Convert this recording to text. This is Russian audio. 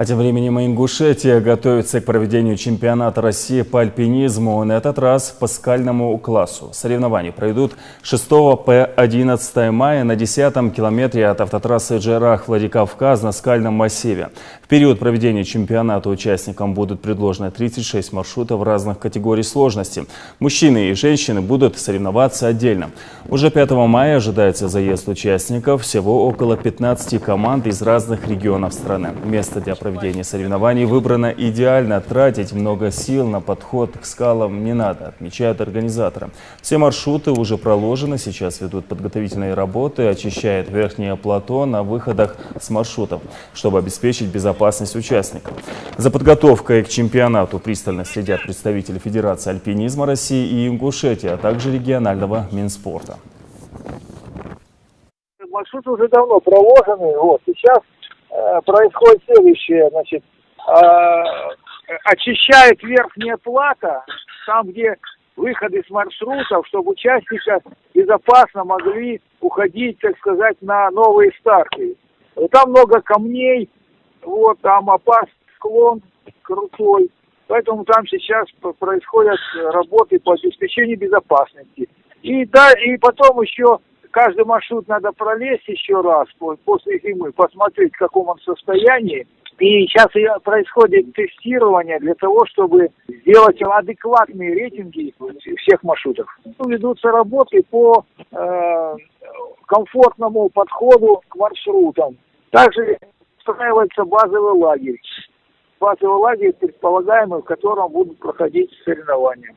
А тем временем Ингушетия готовится к проведению чемпионата России по альпинизму, на этот раз по скальному классу. Соревнования пройдут 6 по 11 мая на 10-м километре от автотрассы Джерах-Владикавказ на скальном массиве. В период проведения чемпионата участникам будут предложены 36 маршрутов разных категорий сложности. Мужчины и женщины будут соревноваться отдельно. Уже 5 мая ожидается заезд участников, всего около 15 команд из разных регионов страны. Место для проведения соревнований выбрано идеально, тратить много сил на подход к скалам не надо, отмечают организаторы. Все маршруты уже проложены, сейчас ведут подготовительные работы, очищают верхнее плато на выходах с маршрутов, чтобы обеспечить безопасность участников. За подготовкой к чемпионату пристально следят представители Федерации альпинизма России и Ингушетии, а также регионального Минспорта. Маршруты уже давно проложены. Сейчас происходит следующее, очищает верхнее плато, там, где выходы с маршрутов, чтобы участники безопасно могли уходить, так сказать, на новые старты. Там много камней, там опасный склон крутой, поэтому там сейчас происходят работы по обеспечению безопасности. И потом еще каждый маршрут надо пролезть еще раз после зимы, посмотреть, в каком он состоянии. И сейчас происходит тестирование для того, чтобы сделать адекватные рейтинги всех маршрутов. Ведутся работы по комфортному подходу к маршрутам. Также устраивается базовый лагерь. Базовый лагерь, предполагаемый, в котором будут проходить соревнования.